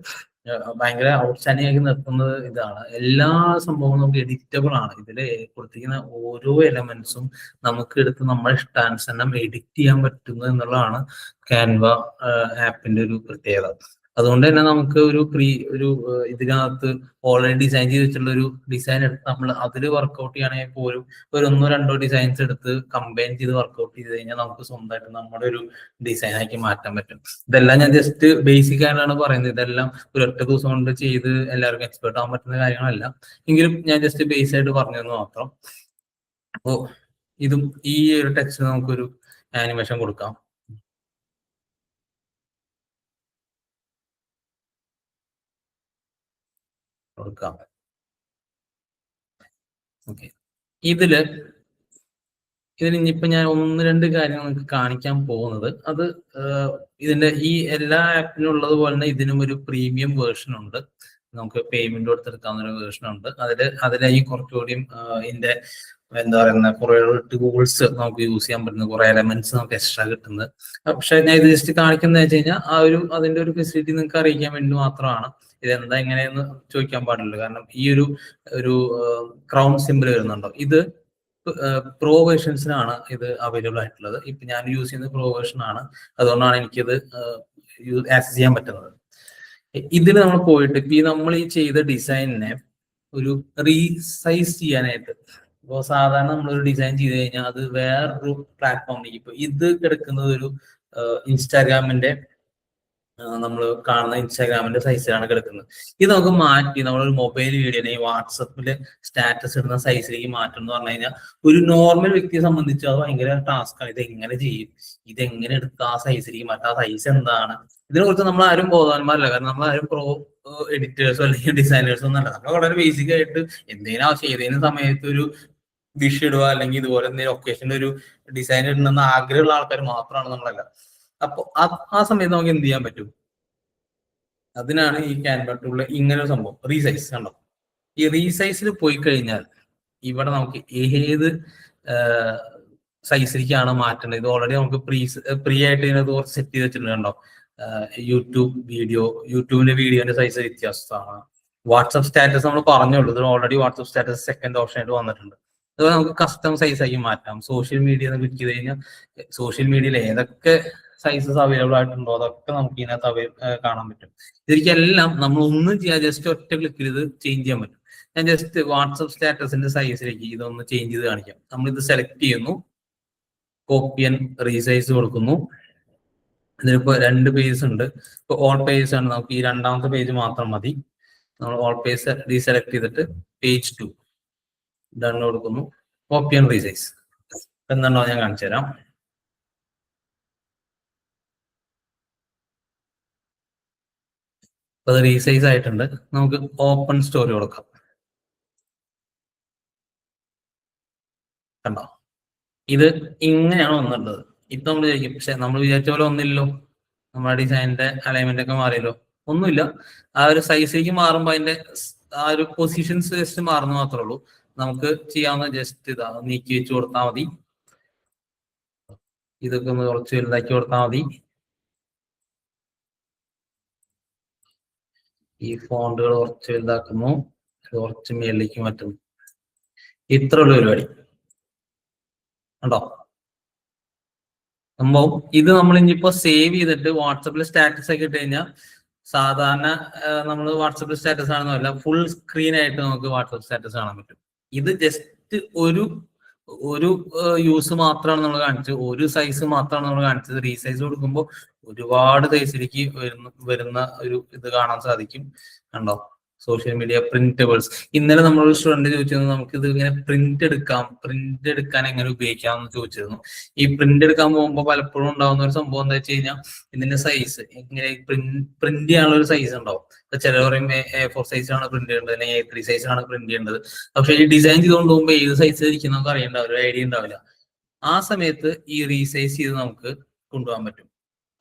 ഭയങ്കര ഔട്ട്സ്റ്റാൻഡിംഗ് ആക്കി നിർത്തുന്നത് ഇതാണ്. എല്ലാ സംഭവങ്ങളും നമുക്ക് എഡിറ്റബിൾ ആണ്. ഇതിൽ കൊടുത്തിരിക്കുന്ന ഓരോ എലമെന്റ്സും നമുക്ക് എടുത്ത് നമ്മുടെ ഇഷ്ടാനുസരണം എഡിറ്റ് ചെയ്യാൻ പറ്റുന്നു എന്നുള്ളതാണ് ക്യാൻവ ആപ്പിന്റെ ഒരു പ്രത്യേകത. അതുകൊണ്ട് തന്നെ നമുക്ക് ഒരു ഇതിനകത്ത് ഓൾറെഡി ഡിസൈൻ ചെയ്ത് വെച്ചിട്ടുള്ള ഒരു ഡിസൈൻ എടുത്ത് നമ്മൾ അതിൽ വർക്ക്ഔട്ട് ചെയ്യുകയാണെങ്കിൽ പോലും ഒരു 1-2 ഡിസൈൻസ് എടുത്ത് കമ്പൈൻ ചെയ്ത് വർക്ക്ഔട്ട് ചെയ്ത് കഴിഞ്ഞാൽ നമുക്ക് സ്വന്തമായിട്ട് നമ്മുടെ ഒരു ഡിസൈൻ ആക്കി മാറ്റാൻ പറ്റും. ഇതെല്ലാം ഞാൻ ജസ്റ്റ് ബേസിക് ആയിട്ടാണ് പറയുന്നത്. ഇതെല്ലാം ഒരു ഒറ്റ ദിവസം കൊണ്ട് ചെയ്ത് എല്ലാവർക്കും എക്സ്പേർട്ട് ആവാൻ പറ്റുന്ന കാര്യങ്ങളല്ല. എങ്കിലും ഞാൻ ജസ്റ്റ് ബേസ് ആയിട്ട് പറഞ്ഞതെന്ന് മാത്രം. അപ്പോ ഇതും ഈ ഒരു ടെക്സ്റ്റ് നമുക്കൊരു ആനിമേഷൻ കൊടുക്കാം. ഓക്കെ, ഇതില് ഇനിയിപ്പോ ഞാൻ 1-2 കാര്യങ്ങൾ നിങ്ങൾക്ക് കാണിക്കാൻ പോകുന്നത്, അത് ഇതിന്റെ ഈ എല്ലാ ആപ്പിനും ഉള്ളതുപോലെ തന്നെ ഇതിനും ഒരു പ്രീമിയം വേർഷൻ ഉണ്ട്. നമുക്ക് പേയ്മെന്റ് കൊടുത്തെടുക്കാവുന്ന ഒരു വേർഷൻ ഉണ്ട്. അതിലായി കുറച്ചുകൂടിയും ഇതിന്റെ എന്താ പറയുന്ന കുറെ ടൂൾസ് നമുക്ക് യൂസ് ചെയ്യാൻ പറ്റുന്ന കുറെ എലമെന്റ്സ് നമുക്ക് എക്സ്ട്രാ കിട്ടുന്നത്. പക്ഷെ ഞാൻ ഇത് ജസ്റ്റ് കാണിക്കുന്നത് വെച്ച് കഴിഞ്ഞാൽ അതിന്റെ ഒരു ഫെസിലിറ്റി നിങ്ങൾക്ക് അറിയിക്കാൻ വേണ്ടി മാത്രമാണ്. ഇതെന്താ എങ്ങനെയെന്ന് ചോദിക്കാൻ പാടില്ല. കാരണം ഈ ഒരു ക്രൗൺ സിമ്പിൾ വരുന്നുണ്ടോ, ഇത് പ്രോ വേർഷൻസിനാണ് ഇത് അവൈലബിൾ ആയിട്ടുള്ളത്. ഇപ്പൊ ഞാൻ യൂസ് ചെയ്യുന്നത് പ്രോ വേർഷൻ ആണ്. അതുകൊണ്ടാണ് എനിക്കിത് ആക്സസ് ചെയ്യാൻ പറ്റുന്നത്. ഇതിൽ നമ്മൾ പോയിട്ട് ഇപ്പൊ നമ്മൾ ഈ ചെയ്ത ഡിസൈനിനെ ഒരു റീസൈസ് ചെയ്യാനായിട്ട്, ഇപ്പോൾ സാധാരണ നമ്മളൊരു ഡിസൈൻ ചെയ്ത് കഴിഞ്ഞാൽ അത് വേറൊരു പ്ലാറ്റ്ഫോമിലേക്ക്, ഇപ്പൊ ഇത് കിടക്കുന്നത് ഒരു ഇൻസ്റ്റാഗ്രാമിന്റെ നമ്മൾ കാണുന്ന ഇൻസ്റ്റാഗ്രാമിന്റെ സൈസിലാണ് കിടക്കുന്നത്. ഇത് നമുക്ക് മാറ്റി നമ്മളൊരു മൊബൈൽ വീഡിയോനെ വാട്സപ്പില് സ്റ്റാറ്റസ് ഇടുന്ന സൈസിലേക്ക് മാറ്റം എന്ന് പറഞ്ഞു കഴിഞ്ഞാൽ ഒരു നോർമൽ വ്യക്തിയെ സംബന്ധിച്ച് അത് ഭയങ്കര ടാസ്ക്കാണ്. ഇത് എങ്ങനെ ചെയ്യും, ഇതെങ്ങനെ എടുത്ത് ആ സൈസിലേക്ക് മാറ്റാം, ആ സൈസ് എന്താണ്, ഇതിനെ കുറിച്ച് നമ്മൾ ആരും ബോധവാന്മാരല്ല. കാരണം നമ്മൾ ആരും പ്രോ എഡിറ്റേഴ്സോ അല്ലെങ്കിൽ ഡിസൈനേഴ്സോ ഒന്നും അല്ല. നമ്മൾ വളരെ ബേസിക് ആയിട്ട് എന്തെങ്കിലും ആവശ്യം ഏതെങ്കിലും സമയത്ത് ഒരു വിഷ് ഇടുക അല്ലെങ്കിൽ ഇതുപോലെ എന്തെങ്കിലും ഒക്കേഷനിൽ ഒരു ഡിസൈൻ ഇടണമെന്ന് ആഗ്രഹമുള്ള ആൾക്കാർ മാത്രമാണ് നമ്മളല്ല. അപ്പൊ ആ സമയത്ത് നമുക്ക് എന്ത് ചെയ്യാൻ പറ്റും, അതിനാണ് ഈ ക്യാൻവ ടൂളിലെ ഇങ്ങനെ ഒരു സംഭവം റീസൈസ്. കണ്ടോ, ഈ റീസൈസിൽ പോയി കഴിഞ്ഞാൽ ഇവിടെ നമുക്ക് ഏത് സൈസിലേക്കാണ് മാറ്റേണ്ടത്. ഇത് ഓൾറെഡി നമുക്ക് പ്രീ ആയിട്ട് ഇതിനകത്ത് കുറച്ച് സെറ്റ് ചെയ്ത് വെച്ചിട്ടുണ്ട്. കണ്ടോ, യൂട്യൂബിന്റെ വീഡിയോന്റെ സൈസ് വ്യത്യാസമാണ്. വാട്സപ്പ് സ്റ്റാറ്റസ് നമ്മൾ പറഞ്ഞുള്ളൂ, ഇത് already WhatsApp status second option ആയിട്ട് വന്നിട്ടുണ്ട്. അതുപോലെ നമുക്ക് കസ്റ്റം സൈസ് ആക്കി മാറ്റാം. സോഷ്യൽ മീഡിയ ക്ലിക്ക് ചെയ്ത് കഴിഞ്ഞാൽ സോഷ്യൽ മീഡിയയിൽ ഏതൊക്കെ സൈസസ് അവൈലബിൾ ആയിട്ടുണ്ടോ അതൊക്കെ നമുക്ക് ഇതിനകത്ത് കാണാൻ പറ്റും. ഇതിലേക്കെല്ലാം നമ്മൾ ഒന്നും ചെയ്യാൻ ജസ്റ്റ് ഒറ്റ ക്ലിക്കിൽ ഇത് ചേഞ്ച് ചെയ്യാൻ പറ്റും. ഞാൻ ജസ്റ്റ് വാട്സപ്പ് സ്റ്റാറ്റസിന്റെ സൈസിലേക്ക് ഇതൊന്ന് ചേഞ്ച് ചെയ്ത് കാണിക്കാം. നമ്മളിത് സെലക്ട് ചെയ്യുന്നു, കോപ്പി ആൻഡ് റീസൈസ് കൊടുക്കുന്നു. ഇതിലിപ്പോ 2 പേജസ് ഉണ്ട്. ഇപ്പൊ ഓൾ പേജസ് ആണ്, നമുക്ക് ഈ 2ാമത്തെ പേജ് മാത്രം മതി. നമ്മൾ ഓൾ പേജ് ഡീസെലക്ട് ചെയ്തിട്ട് പേജ് 2 ഡൺ കൊടുക്കുന്നു, കോപ്പി ആൻഡ് റീസൈസ്. എന്താണോ ഞാൻ കാണിച്ചു തരാം. അത് റീസൈസ് ആയിട്ടുണ്ട്. നമുക്ക് ഓപ്പൺ സ്റ്റോറി കൊടുക്കാം. കണ്ടോ, ഇത് ഇങ്ങനെയാണ് വന്നിട്ടുള്ളത്. ഇത് നമ്മൾ ചോദിക്കും, പക്ഷെ നമ്മൾ വിചാരിച്ച പോലെ ഒന്നില്ലല്ലോ, നമ്മുടെ ഡിസൈനിന്റെ അലൈൻമെന്റ് ഒക്കെ മാറിയല്ലോ. ഒന്നുമില്ല, ആ ഒരു സൈസിലേക്ക് മാറുമ്പോൾ അതിന്റെ ആ ഒരു പൊസിഷൻസ് ജസ്റ്റ് മാറുന്നു മാത്രമേ ഉള്ളൂ. നമുക്ക് ചെയ്യാവുന്ന ജസ്റ്റ് ഇതാ നീക്കി വെച്ച് കൊടുത്താൽ മതി. ഇതൊക്കെ ഒന്ന് കുറച്ച് വലുതാക്കി കൊടുത്താൽ മതി. ഈ ഫോണ്ടുകൾ കുറച്ച് വലുതാക്കുന്നു, കുറച്ച് മേളിലേക്ക് മാറ്റുന്നു. ഇത്ര ഉള്ള പരിപാടി. കണ്ടോ, സംഭവം ഇത് നമ്മൾ ഇനിയിപ്പോ സേവ് ചെയ്തിട്ട് വാട്സപ്പിൽ സ്റ്റാറ്റസ് ഒക്കെ ഇട്ട് കഴിഞ്ഞാൽ സാധാരണ നമ്മൾ വാട്സപ്പിൽ സ്റ്റാറ്റസ് ആണെന്നല്ല, ഫുൾ സ്ക്രീൻ ആയിട്ട് നമുക്ക് വാട്സപ്പ് സ്റ്റാറ്റസ് കാണാൻ പറ്റും. ഇത് ജസ്റ്റ് ഒരു യൂസ് മാത്രമാണ് നമ്മൾ കാണിച്ചത്, ഒരു സൈസ് മാത്രമാണ് നമ്മൾ കാണിച്ചത്. റീസൈസ് കൊടുക്കുമ്പോൾ ഒരുപാട് സൈസിലേക്ക് വരുന്ന ഒരു ഇത് കാണാൻ സാധിക്കും. കണ്ടോ, സോഷ്യൽ മീഡിയ പ്രിന്റബിൾസ്. ഇന്നലെ നമ്മളൊരു സ്റ്റുഡന്റ് ചോദിച്ചിരുന്നു, നമുക്ക് ഇത് ഇങ്ങനെ പ്രിന്റ് എടുക്കാൻ എങ്ങനെ ഉപയോഗിക്കാം എന്ന് ചോദിച്ചിരുന്നു. ഈ പ്രിന്റ് എടുക്കാൻ പോകുമ്പോൾ പലപ്പോഴും ഉണ്ടാവുന്ന ഒരു സംഭവം എന്താ വെച്ച് കഴിഞ്ഞാൽ, ഇതിന്റെ സൈസ് ഇങ്ങനെ പ്രിന്റ് ചെയ്യാനുള്ള ഒരു സൈസ് ഉണ്ടാവും. ചിലർ പറയും A4 സൈസാണ് പ്രിന്റ് ചെയ്യേണ്ടത്, അല്ലെങ്കിൽ A3 സൈസാണ് പ്രിന്റ് ചെയ്യേണ്ടത്. പക്ഷെ ഈ ഡിസൈൻ ചെയ്തുകൊണ്ട് പോകുമ്പോൾ ഏത് സൈസ് ഇരിക്കും നമുക്ക് അറിയണ്ടാവില്ല, ഒരു ഐഡിയ ഉണ്ടാവില്ല. ആ സമയത്ത് ഈ റീസൈസ് ചെയ്ത് നമുക്ക് കൊണ്ടുപോകാൻ പറ്റും.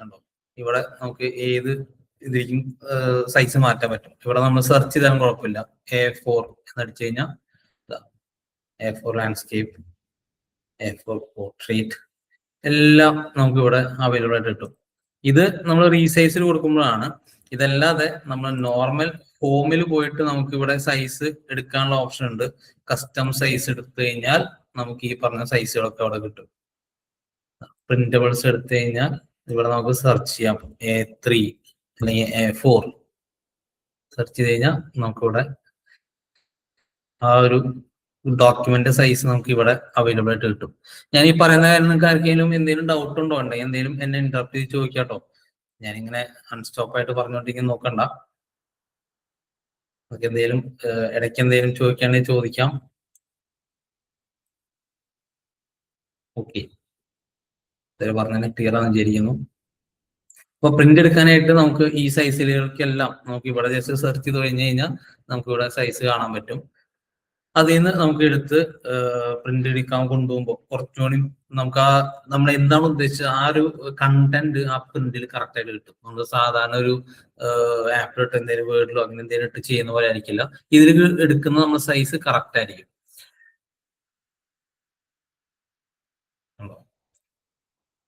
കണ്ടോ, ഇവിടെ നമുക്ക് ഏത് ഇതിലേക്കും സൈസ് മാറ്റാൻ പറ്റും. ഇവിടെ നമ്മൾ സെർച്ച് ചെയ്താലും കുഴപ്പമില്ല. A4 എന്നടിച്ചു കഴിഞ്ഞാൽ A4 ലാൻഡ്സ്കേപ്പ്, A4 പോർട്രേറ്റ് എല്ലാം നമുക്ക് ഇവിടെ അവൈലബിൾ ആയിട്ട് കിട്ടും. ഇത് നമ്മൾ റീസൈസിൽ കൊടുക്കുമ്പോഴാണ്. ഇതല്ലാതെ നമ്മൾ നോർമൽ ഹോമിൽ പോയിട്ട് നമുക്ക് ഇവിടെ സൈസ് എടുക്കാനുള്ള ഓപ്ഷൻ ഉണ്ട്. കസ്റ്റം സൈസ് എടുത്തു കഴിഞ്ഞാൽ നമുക്ക് ഈ പറഞ്ഞ സൈസുകളൊക്കെ അവിടെ കിട്ടും. പ്രിന്റബിൾസ് എടുത്തു കഴിഞ്ഞാൽ ഇവിടെ നമുക്ക് സെർച്ച് ചെയ്യാം. A3 അല്ലെങ്കിൽ A4 സെർച്ച് ചെയ്ത് കഴിഞ്ഞാൽ നമുക്കിവിടെ ആ ഒരു ഡോക്യുമെന്റ് സൈസ് നമുക്ക് ഇവിടെ അവൈലബിൾ ആയിട്ട് കിട്ടും. ഞാൻ ഈ പറയുന്ന കാര്യം നിങ്ങൾക്ക് ആർക്കെങ്കിലും എന്തെങ്കിലും ഡൗട്ട് ഉണ്ടോ, ഉണ്ടെങ്കിൽ എന്തെങ്കിലും എന്നെ ഇന്റർപ്റ്റ് ചെയ്ത് ചോദിക്കാട്ടോ. ഞാനിങ്ങനെ അൺസ്റ്റോപ്പ് ആയിട്ട് പറഞ്ഞുകൊണ്ടിരിക്കുന്ന നോക്കണ്ട. നമുക്ക് എന്തെങ്കിലും ഇടയ്ക്ക് എന്തെങ്കിലും ചോദിക്കുകയാണെങ്കിൽ ചോദിക്കാം. ഓക്കെ, പറഞ്ഞതിന് ക്ലിയർ ആണെന്ന് വിചാരിക്കുന്നു. അപ്പൊ പ്രിന്റ് എടുക്കാനായിട്ട് നമുക്ക് ഈ സൈസിലേക്കെല്ലാം നമുക്ക് ഇവിടെ ജസ്റ്റ് സെർച്ച് ചെയ്ത് കഴിഞ്ഞ് കഴിഞ്ഞാൽ നമുക്ക് ഇവിടെ സൈസ് കാണാൻ പറ്റും. അതിൽ നിന്ന് നമുക്ക് എടുത്ത് പ്രിന്റ് എടുക്കാൻ കൊണ്ടുപോകുമ്പോൾ കുറച്ചുകൂടി നമുക്ക് നമ്മൾ എന്താണ് ഉദ്ദേശിച്ചത് ആ ഒരു കണ്ടന്റ് ആ പ്രിന്റിൽ കറക്റ്റ് ആയിട്ട് കിട്ടും. നമ്മൾ സാധാരണ ഒരു ആപ്പിലിട്ട് എന്തെങ്കിലും വേർഡിലോ അങ്ങനെ എന്തെങ്കിലും ഇട്ട് ചെയ്യുന്ന പോലെ ആയിരിക്കില്ല. ഇതിൽ എടുക്കുന്ന നമ്മൾ സൈസ് കറക്റ്റ് ആയിരിക്കും.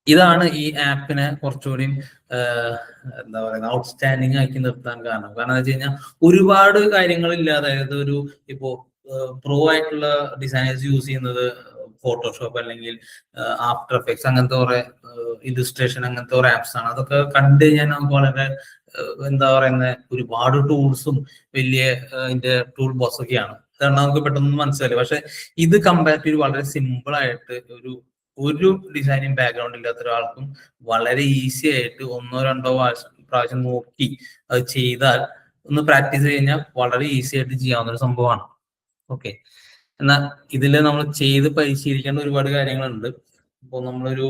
ഇതാണ് ഈ ആപ്പിനെ കുറച്ചുകൂടി എന്താ പറയുക ഔട്ട്സ്റ്റാൻഡിങ് ആക്കി നിർത്താൻ കാരണം. കാരണം എന്താ വെച്ച് കഴിഞ്ഞാൽ ഒരുപാട് കാര്യങ്ങളില്ല. അതായത് ഒരു ഇപ്പോ പ്രോ ആയിട്ടുള്ള ഡിസൈനേഴ്സ് യൂസ് ചെയ്യുന്നത് ഫോട്ടോഷോപ്പ് അല്ലെങ്കിൽ ആഫ്റ്റർ എഫക്ട്സ് അങ്ങനത്തെ കുറെ ഇലിസ്ട്രേഷൻ അങ്ങനത്തെ കുറെ ആപ്സ് ആണ്. അതൊക്കെ കണ്ടു കഴിഞ്ഞാൽ നമുക്ക് വളരെ എന്താ പറയുന്നത് ഒരുപാട് ടൂൾസും വലിയ അതിന്റെ ടൂൾ ബോക്സ് ഒക്കെയാണ്. അതാണ് നമുക്ക് പെട്ടെന്ന് മനസ്സിലായി. പക്ഷെ ഇത് കമ്പാരിറ്റീവ് വളരെ സിമ്പിൾ ആയിട്ട് ഒരു ഡിസൈനിങ് ബാക്ക്ഗ്രൗണ്ട് ഇല്ലാത്ത ഒരാൾക്കും വളരെ ഈസി ആയിട്ട് 1-2 പ്രാവശ്യം നോക്കി അത് ചെയ്താൽ ഒന്ന് പ്രാക്ടീസ് കഴിഞ്ഞാൽ വളരെ ഈസി ആയിട്ട് ചെയ്യാവുന്ന ഒരു സംഭവമാണ്. ഓക്കെ, എന്നാൽ ഇതിൽ നമ്മൾ ചെയ്ത് പരിശീലിക്കേണ്ട ഒരുപാട് കാര്യങ്ങളുണ്ട്. ഇപ്പോൾ നമ്മളൊരു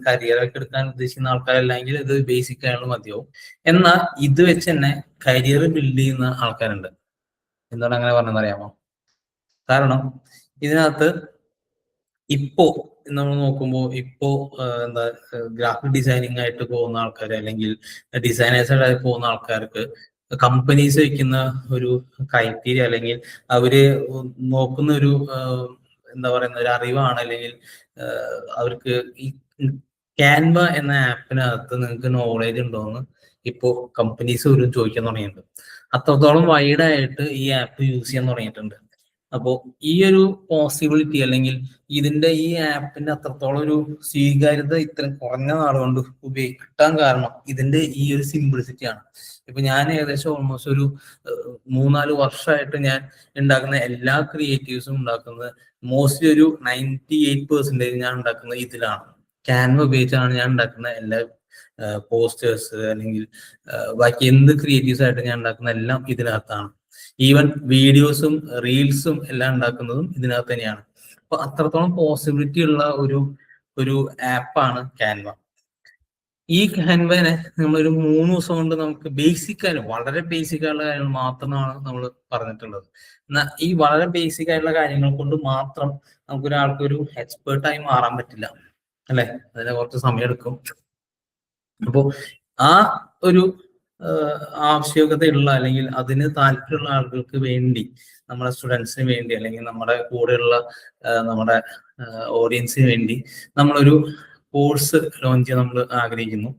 കരിയറൊക്കെ എടുക്കാൻ ഉദ്ദേശിക്കുന്ന ആൾക്കാരല്ലെങ്കിൽ ഇത് ബേസിക് ആയുള്ള മതിയാവും. എന്നാൽ ഇത് വെച്ച് തന്നെ കരിയർ ബിൽഡ് ചെയ്യുന്ന ആൾക്കാരുണ്ട്. എന്താണ് അങ്ങനെ പറഞ്ഞതറിയാമോ? കാരണം ഇതിനകത്ത് ഇപ്പോ നമ്മൾ നോക്കുമ്പോൾ എന്താ ഗ്രാഫിക് ഡിസൈനിങ് ആയിട്ട് പോകുന്ന ആൾക്കാർ അല്ലെങ്കിൽ ഡിസൈനേഴ്സായിട്ട് പോകുന്ന ആൾക്കാർക്ക് കമ്പനീസ് വയ്ക്കുന്ന ഒരു ക്രൈറ്റീരിയ അല്ലെങ്കിൽ അവര് നോക്കുന്ന ഒരു എന്താ പറയുന്ന ഒരു അറിവാണ്. അല്ലെങ്കിൽ അവർക്ക് ഈ ക്യാൻവ എന്ന ആപ്പിനകത്ത് നിങ്ങൾക്ക് നോളേജ് ഉണ്ടോയെന്ന് ഇപ്പോ കമ്പനീസ് ഒരു ചോദിക്കാൻ തുടങ്ങിയിട്ടുണ്ട്. അത്രത്തോളം വൈഡായിട്ട് ഈ ആപ്പ് യൂസ് ചെയ്യാൻ തുടങ്ങിയിട്ടുണ്ട്. അപ്പോൾ ഈ ഒരു പോസിബിലിറ്റി അല്ലെങ്കിൽ ഈ ആപ്പിന്റെ അത്രത്തോളം ഒരു സ്വീകാര്യത ഇത്രയും കുറഞ്ഞ നാളുകൊണ്ട് കിട്ടാൻ കാരണം ഇതിന്റെ ഈ ഒരു സിംപ്ലിസിറ്റി ആണ്. ഇപ്പൊ ഞാൻ ഏകദേശം ഓൾമോസ്റ്റ് ഒരു 3-4 വർഷമായിട്ട് ഞാൻ ഉണ്ടാക്കുന്ന എല്ലാ ക്രിയേറ്റീവ്സും ഉണ്ടാക്കുന്നത് മോസ്റ്റ്ലി ഒരു 98% ഞാൻ ഉണ്ടാക്കുന്നത് ഇതിലാണ്. ക്യാൻവ ഉപയോഗിച്ചാണ് ഞാൻ ഉണ്ടാക്കുന്ന എല്ലാ പോസ്റ്റേഴ്സ് അല്ലെങ്കിൽ ബാക്കി എന്ത് ക്രിയേറ്റീവ്സ് ആയിട്ട് ഞാൻ ഉണ്ടാക്കുന്ന എല്ലാം ഇതിനകത്താണ്. ഈവൻ വീഡിയോസും റീൽസും എല്ലാം ഉണ്ടാക്കുന്നതും ഇതിനകത്ത് തന്നെയാണ്. അപ്പൊ അത്രത്തോളം പോസിബിലിറ്റി ഉള്ള ഒരു ആപ്പാണ് ക്യാൻവ. ഈ ക്യാൻവനെ നമ്മളൊരു 3 ദിവസം കൊണ്ട് നമുക്ക് വളരെ ബേസിക് ആയിട്ടുള്ള കാര്യങ്ങൾ മാത്രമാണ് നമ്മൾ പറഞ്ഞിട്ടുള്ളത്. എന്നാൽ ഈ വളരെ ബേസിക് ആയിട്ടുള്ള കാര്യങ്ങൾ കൊണ്ട് മാത്രം നമുക്കൊരാൾക്ക് ഒരു എക്സ്പേർട്ടായി മാറാൻ പറ്റില്ല, അല്ലെ? അതിന് കുറച്ച് സമയം എടുക്കും. അപ്പോൾ ആ ഒരു ആവശ്യകതയുള്ള അല്ലെങ്കിൽ അതിന് താല്പര്യമുള്ള ആളുകൾക്ക് വേണ്ടി, നമ്മുടെ സ്റ്റുഡൻസിന് വേണ്ടി അല്ലെങ്കിൽ നമ്മുടെ കൂടെയുള്ള നമ്മുടെ ഓഡിയൻസിന് വേണ്ടി നമ്മളൊരു കോഴ്സ് ലോഞ്ച് ചെയ്യാൻ നമ്മൾ ആഗ്രഹിക്കുന്നു.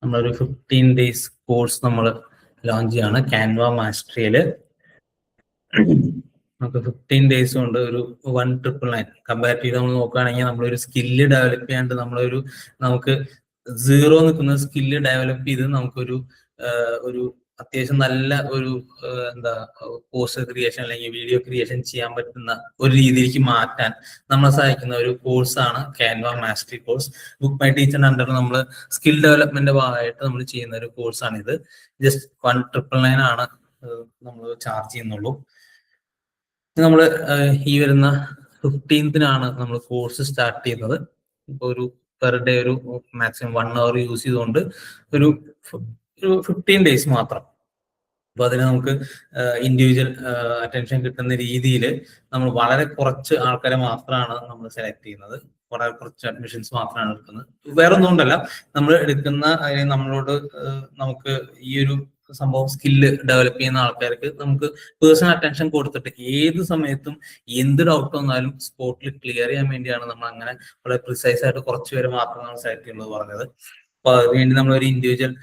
നമ്മളൊരു 15 days കോഴ്സ് നമ്മൾ ലോഞ്ച് ചെയ്യാണ് ക്യാൻവ മാസ്റ്ററിയില്. നമുക്ക് 15 days കൊണ്ട് ഒരു 1,999 കമ്പാരിറ്റീവ് നമ്മൾ നോക്കുകയാണെങ്കിൽ നമ്മളൊരു സ്കില്ല് ഡെവലപ്പ് ചെയ്യാണ്ട് നമുക്ക് 0 നിൽക്കുന്ന സ്കില്ല് ഡെവലപ്പ് ചെയ്ത് നമുക്കൊരു ഒരു അത്യാവശ്യം നല്ല ഒരു എന്താ പോസ്റ്റർ ക്രിയേഷൻ അല്ലെങ്കിൽ വീഡിയോ ക്രിയേഷൻ ചെയ്യാൻ പറ്റുന്ന ഒരു രീതിയിലേക്ക് മാറ്റാൻ നമ്മളെ സഹായിക്കുന്ന ഒരു കോഴ്സാണ് Canva mastery course. Book my ടീച്ചറിന്റെ അണ്ടർ നമ്മൾ സ്കിൽ ഡെവലപ്മെന്റ് ഭാഗമായിട്ട് നമ്മൾ ചെയ്യുന്ന ഒരു കോഴ്സാണ് ഇത്. ജസ്റ്റ് 1,999 ആണ് നമ്മൾ ചാർജ് ചെയ്യുന്നുള്ളൂ. നമ്മൾ ഈ വരുന്ന 15th നമ്മൾ കോഴ്സ് സ്റ്റാർട്ട് ചെയ്യുന്നത്. ഇപ്പൊ ഒരു പെർ ഡേ ഒരു മാക്സിമം 1 hour യൂസ് ചെയ്തുകൊണ്ട് ഒരു 15 days മാത്രം. അപ്പൊ അതിന് നമുക്ക് ഇൻഡിവിജ്വൽ അറ്റൻഷൻ കിട്ടുന്ന രീതിയിൽ നമ്മൾ വളരെ കുറച്ച് ആൾക്കാരെ മാത്രമാണ് നമ്മൾ സെലക്ട് ചെയ്യുന്നത്. വളരെ കുറച്ച് അഡ്മിഷൻസ് മാത്രമാണ് എടുക്കുന്നത്. വേറെ ഒന്നും കൊണ്ടല്ല, നമ്മൾ എടുക്കുന്ന നമ്മളോട് നമുക്ക് ഈ ഒരു സംഭവം സ്കില്ല് ഡെവലപ്പ് ചെയ്യുന്ന ആൾക്കാർക്ക് നമുക്ക് പേഴ്സണൽ അറ്റൻഷൻ കൊടുത്തിട്ട് ഏത് സമയത്തും എന്ത് ഡൗട്ട് വന്നാലും സ്പോട്ടിൽ ക്ലിയർ ചെയ്യാൻ വേണ്ടിയാണ് നമ്മൾ അങ്ങനെ വളരെ പ്രിസൈസ് ആയിട്ട് കുറച്ച് പേര് മാത്രമാണ് സെലക്ട് ചെയ്യുന്നത് പറഞ്ഞത്. അപ്പൊ അതിനുവേണ്ടി നമ്മൾ ഒരു ഇൻഡിവിജ്വൽ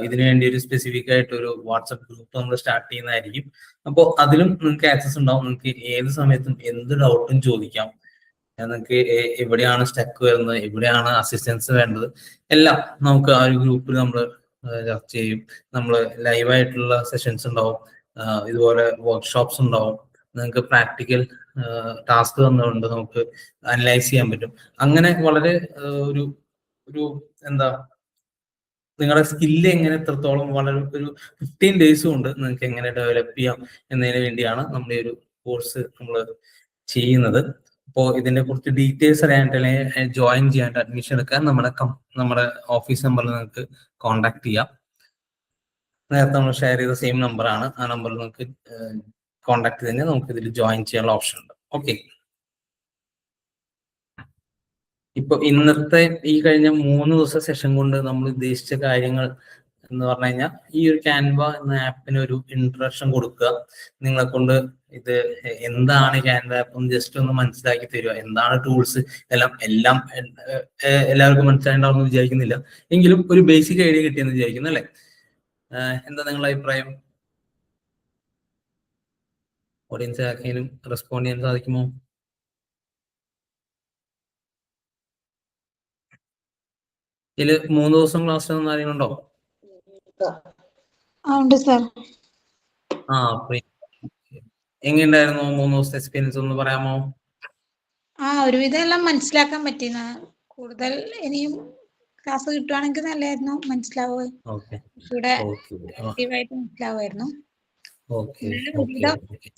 ഇതിനു വേണ്ടി ഒരു സ്പെസിഫിക് ആയിട്ട് ഒരു വാട്സപ്പ് ഗ്രൂപ്പ് നമ്മൾ സ്റ്റാർട്ട് ചെയ്യുന്നതായിരിക്കും. അപ്പോൾ അതിലും നിങ്ങൾക്ക് ആക്സസ് ഉണ്ടാവും. നിങ്ങൾക്ക് ഏത് സമയത്തും എന്ത് ഡൗട്ടും ചോദിക്കാം. നിങ്ങൾക്ക് എവിടെയാണ് സ്റ്റക്ക് വരുന്നത്, എവിടെയാണ് അസിസ്റ്റൻസ് വേണ്ടത്, എല്ലാം നമുക്ക് ആ ഒരു ഗ്രൂപ്പിൽ നമ്മൾ ചർച്ച ചെയ്യും. നമ്മൾ ലൈവായിട്ടുള്ള സെഷൻസ് ഉണ്ടാവും, ഇതുപോലെ വർക്ക്ഷോപ്സ് ഉണ്ടാവും. നിങ്ങൾക്ക് പ്രാക്ടിക്കൽ ടാസ്ക് തന്നുകൊണ്ട് നമുക്ക് അനലൈസ് ചെയ്യാൻ പറ്റും. അങ്ങനെ വളരെ ഒരു എന്താ നിങ്ങളുടെ സ്കില്ല് എങ്ങനെ എത്രത്തോളം വളരെ ഒരു 15 days കൊണ്ട് നിങ്ങൾക്ക് എങ്ങനെ ഡെവലപ്പ് ചെയ്യാം എന്നതിന് വേണ്ടിയാണ് നമ്മൾ ഈ ഒരു കോഴ്സ് നമ്മൾ ചെയ്യുന്നത്. അപ്പോൾ ഇതിനെ കുറിച്ച് ഡീറ്റെയിൽസ് അറിയാനായിട്ട് അല്ലെങ്കിൽ ജോയിൻ ചെയ്യാനായിട്ട് അഡ്മിഷൻ എടുക്കാൻ നമ്മുടെ ഓഫീസ് നമ്പറിൽ നിങ്ങൾക്ക് കോൺടാക്ട് ചെയ്യാം. നേരത്തെ നമ്മൾ ഷെയർ ചെയ്ത സെയിം നമ്പറാണ്. ആ നമ്പറിൽ നിങ്ങൾക്ക് കോൺടാക്ട് ചെയ്ത് കഴിഞ്ഞാൽ നമുക്ക് ഇതിൽ ജോയിൻ ചെയ്യാനുള്ള ഓപ്ഷൻ ഉണ്ട്. ഓക്കെ, ഇപ്പൊ ഇന്നത്തെ ഈ കഴിഞ്ഞ 3 ദിവസ സെഷൻ കൊണ്ട് നമ്മൾ ഉദ്ദേശിച്ച കാര്യങ്ങൾ എന്ന് പറഞ്ഞു കഴിഞ്ഞാൽ ഈ ഒരു ക്യാൻവ എന്ന ആപ്പിന് ഒരു ഇൻട്രൊഡക്ഷൻ കൊടുക്കുക. നിങ്ങളെ കൊണ്ട് ഇത് എന്താണ് ക്യാൻവ ആപ്പ് എന്ന് ജസ്റ്റ് ഒന്ന് മനസ്സിലാക്കി തരിക. എന്താണ് ടൂൾസ്, എല്ലാം എല്ലാവർക്കും മനസ്സിലായിട്ടുണ്ടാവുമെന്ന് വിചാരിക്കുന്നില്ല, എങ്കിലും ഒരു ബേസിക് ഐഡിയ കിട്ടിയെന്ന് വിചാരിക്കുന്നു അല്ലെ? എന്താ നിങ്ങളുടെ അഭിപ്രായം? ഓഡിയൻസ് ആർക്കെങ്കിലും റെസ്പോണ്ട് ചെയ്യാൻ സാധിക്കുമോ? ഇതില് 3 ദിവസം ക്ലാസ് കാര്യങ്ങളുണ്ടോ? എങ്ങനെയുണ്ടായിരുന്നു 3 ദിവസത്തെ എക്സ്പീരിയൻസ് ഒന്ന് പറയാമോ? ഒരുവിധം എല്ലാം മനസ്സിലാക്കാൻ പറ്റിയ, കൂടുതൽ ഇനിയും ക്ലാസ് കിട്ടുവാണെങ്കിൽ നല്ലായിരുന്നു. മനസ്സിലാവുമായിരുന്നു.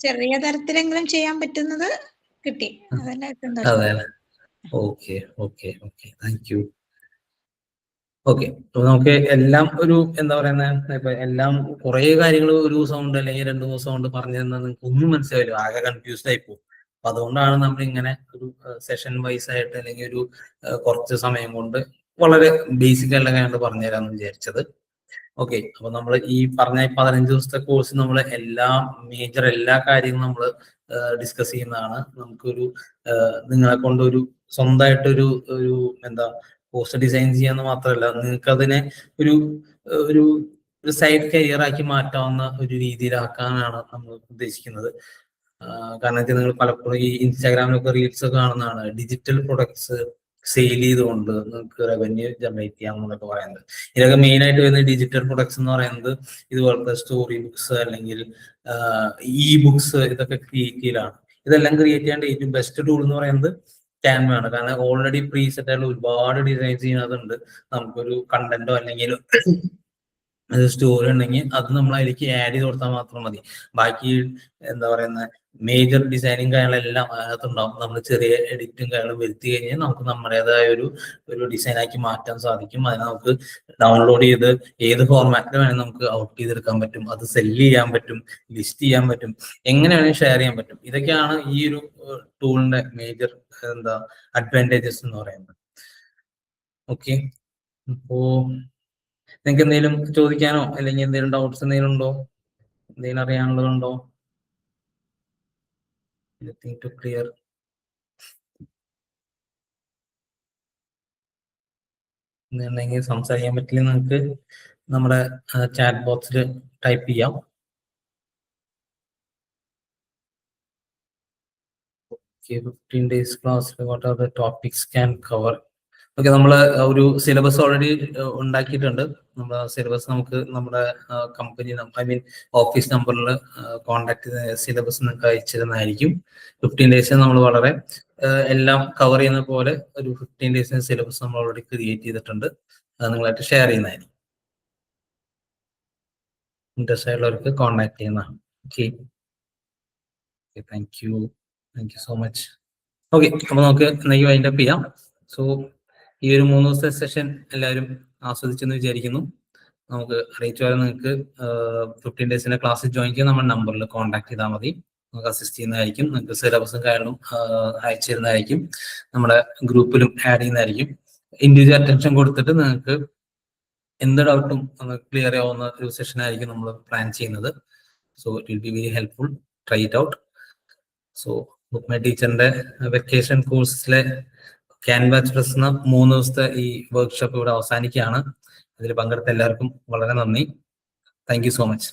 ചെറിയ തരത്തിലെങ്കിലും ചെയ്യാൻ പറ്റുന്നത് കിട്ടി. അതന്നെ സന്തോഷം. ഓക്കെ, നമുക്ക് എല്ലാം ഒരു എന്താ പറയുന്നത്, ഇപ്പൊ എല്ലാം കുറെ കാര്യങ്ങൾ ഒരു ദിവസം കൊണ്ട് അല്ലെങ്കിൽ 2 ദിവസം കൊണ്ട് പറഞ്ഞു തന്നാൽ നിങ്ങൾക്ക് ഒന്നും മനസ്സിലാവില്ല, ആകെ കൺഫ്യൂസ്ഡ് ആയി പോകും. അപ്പൊ അതുകൊണ്ടാണ് നമ്മൾ ഇങ്ങനെ ഒരു സെഷൻ വൈസ് ആയിട്ട് അല്ലെങ്കിൽ ഒരു കുറച്ച് സമയം കൊണ്ട് വളരെ ബേസിക് ആയിട്ടുള്ള കാര്യങ്ങൾ പറഞ്ഞു തരാമെന്ന് വിചാരിച്ചത്. ഓക്കെ, അപ്പൊ നമ്മൾ ഈ പറഞ്ഞ 15 ദിവസത്തെ കോഴ്സ് നമ്മൾ എല്ലാ കാര്യങ്ങളും നമ്മൾ ഡിസ്കസ് ചെയ്യുന്നതാണ്. നമുക്കൊരു നിങ്ങളെ കൊണ്ടൊരു സ്വന്തമായിട്ടൊരു എന്താ പോസ്റ്റർ ഡിസൈൻ ചെയ്യാന്ന് മാത്രമല്ല, നിങ്ങൾക്ക് അതിനെ ഒരു സൈഡ് കരിയർ ആക്കി മാറ്റാവുന്ന ഒരു രീതിയിലാക്കാനാണ് നമ്മൾ ഉദ്ദേശിക്കുന്നത്. കാരണം വെച്ചാൽ നിങ്ങൾ പലപ്പോഴും ഈ ഇൻസ്റ്റാഗ്രാമിലൊക്കെ റീൽസ് ഒക്കെ കാണുന്നതാണ്, ഡിജിറ്റൽ പ്രൊഡക്ട്സ് സെയിൽ ചെയ്തുകൊണ്ട് നിങ്ങൾക്ക് റവന്യൂ ജനറേറ്റ് ചെയ്യാം എന്നൊക്കെ പറയുന്നത്. ഇതൊക്കെ മെയിൻ ആയിട്ട് വരുന്ന ഡിജിറ്റൽ പ്രൊഡക്ട്സ് എന്ന് പറയുന്നത് ഇതുപോലത്തെ സ്റ്റോറി ബുക്സ് അല്ലെങ്കിൽ ഇ ബുക്സ്, ഇതൊക്കെ ക്രിയേറ്റ് ചെയ്യലാണ്. ഇതെല്ലാം ക്രിയേറ്റ് ചെയ്യാൻ ഏറ്റവും ബെസ്റ്റ് ടൂൾ എന്ന് പറയുന്നത് ക്യാൻവ ആണ്. കാരണം ഓൾറെഡി പ്രീസെറ്റ് ആയിട്ടുള്ള ഒരുപാട് ഡിസൈൻസ് ചെയ്യുന്നതുണ്ട്. നമുക്കൊരു കണ്ടന്റോ അല്ലെങ്കിൽ സ്റ്റോറി ഉണ്ടെങ്കിൽ അത് നമ്മൾ അതിലേക്ക് ആഡ് ചെയ്ത് കൊടുത്താൽ മാത്രം മതി. ബാക്കി എന്താ പറയുന്ന മേജർ ഡിസൈനിങ് കാര്യങ്ങളെല്ലാം അതിനകത്തുണ്ടാവും. നമ്മൾ ചെറിയ എഡിറ്റും കാര്യങ്ങളും വരുത്തി കഴിഞ്ഞാൽ നമുക്ക് നമ്മുടേതായ ഒരു ഡിസൈനാക്കി മാറ്റാൻ സാധിക്കും. അതിനെ നമുക്ക് ഡൗൺലോഡ് ചെയ്ത് ഏത് ഫോർമാറ്റിൽ വേണമെങ്കിൽ നമുക്ക് ഔട്ട് ചെയ്തെടുക്കാൻ പറ്റും. അത് സെല്ല് ചെയ്യാൻ പറ്റും, ലിസ്റ്റ് ചെയ്യാൻ പറ്റും, എങ്ങനെ വേണമെങ്കിൽ ഷെയർ ചെയ്യാൻ പറ്റും. ഇതൊക്കെയാണ് ഈ ഒരു ടൂളിന്റെ മേജർ അഡ്വാൻറ്റേജസ് എന്ന് പറയുന്നത്. ഓക്കെ, അപ്പോ നിങ്ങൾക്ക് എന്തെങ്കിലും ചോദിക്കാനോ അല്ലെങ്കിൽ എന്തെങ്കിലും ഡൗട്ട്സ് എന്തെങ്കിലും ഉണ്ടോ, എന്തെങ്കിലും അറിയാനുള്ളതുണ്ടോ? ക്ലിയർ? എന്നുണ്ടെങ്കിൽ സംസാരിക്കാൻ പറ്റില്ല, നിങ്ങൾക്ക് നമ്മുടെ ചാറ്റ് ബോക്സിൽ ടൈപ്പ് ചെയ്യാം. 15 days class, what are the topics can cover? Okay, നമ്മൾ ഒരു സിലബസ് ഓൾറെഡി ഉണ്ടാക്കിയിട്ടുണ്ട്. നമ്മുടെ സിലബസ് നമുക്ക് നമ്മുടെ കമ്പനി, ഐ മീൻ ഓഫീസ് നമ്പറിൽ കോൺടാക്ട് ചെയ്ത് സിലബസ് നിങ്ങൾക്ക് അയച്ചിരുന്നതായിരിക്കും. 15 ഡേയ്സ് നമ്മൾ വളരെ എല്ലാം കവർ ചെയ്യുന്ന പോലെ ഒരു 15 ഡേയ്സിന് സിലബസ് നമ്മൾ ഓൾറെഡി ക്രിയേറ്റ് ചെയ്തിട്ടുണ്ട്. അത് നിങ്ങളായിട്ട് ഷെയർ ചെയ്യുന്നതായിരിക്കും. ഇൻട്രസ്റ്റ് ആയിട്ടുള്ളവർക്ക് കോൺടാക്ട് ചെയ്യുന്നതാണ്. Okay, thank you so much. Okay, അപ്പൊ നമുക്ക് ഇന്നേക്ക് വൈൻഡ് അപ്പ് ചെയ്യാം. സോ ഈ ഒരു 3 ദിവസത്തെ സെഷൻ എല്ലാവരും ആസ്വദിച്ചെന്ന് വിചാരിക്കുന്നു. നമുക്ക് അറിയിച്ചു വരെ നിങ്ങൾക്ക് 15 ഡേയ്സിന്റെ ക്ലാസ്സിൽ ജോയിൻ ചെയ്യാൻ നമ്മുടെ നമ്പറിൽ കോൺടാക്ട് ചെയ്താൽ മതി. നമുക്ക് അസിസ്റ്റ് ചെയ്യുന്നതായിരിക്കും. നിങ്ങൾക്ക് സിലബസും കാര്യങ്ങളും അയച്ചു തരുന്നതായിരിക്കും. നമ്മുടെ ഗ്രൂപ്പിലും ആഡ് ചെയ്യുന്നതായിരിക്കും. ഇൻഡിവിജ്വൽ അറ്റൻഷൻ കൊടുത്തിട്ട് നിങ്ങൾക്ക് എന്ത് ഡൗട്ടും ക്ലിയർ ആവുന്ന ഒരു സെഷൻ ആയിരിക്കും നമ്മൾ പ്ലാൻ ചെയ്യുന്നത്. So it will be very helpful. Try it out. So book my ടീച്ചറിന്റെ വെക്കേഷൻ കോഴ്സിലെ ക്യാൻവ എക്സ്പ്രസ് എന്ന 3 ദിവസത്തെ ഈ വർക്ക്ഷോപ്പ് ഇവിടെ അവസാനിക്കുകയാണ്. അതിൽ പങ്കെടുത്ത എല്ലാവർക്കും വളരെ നന്ദി. Thank you so much.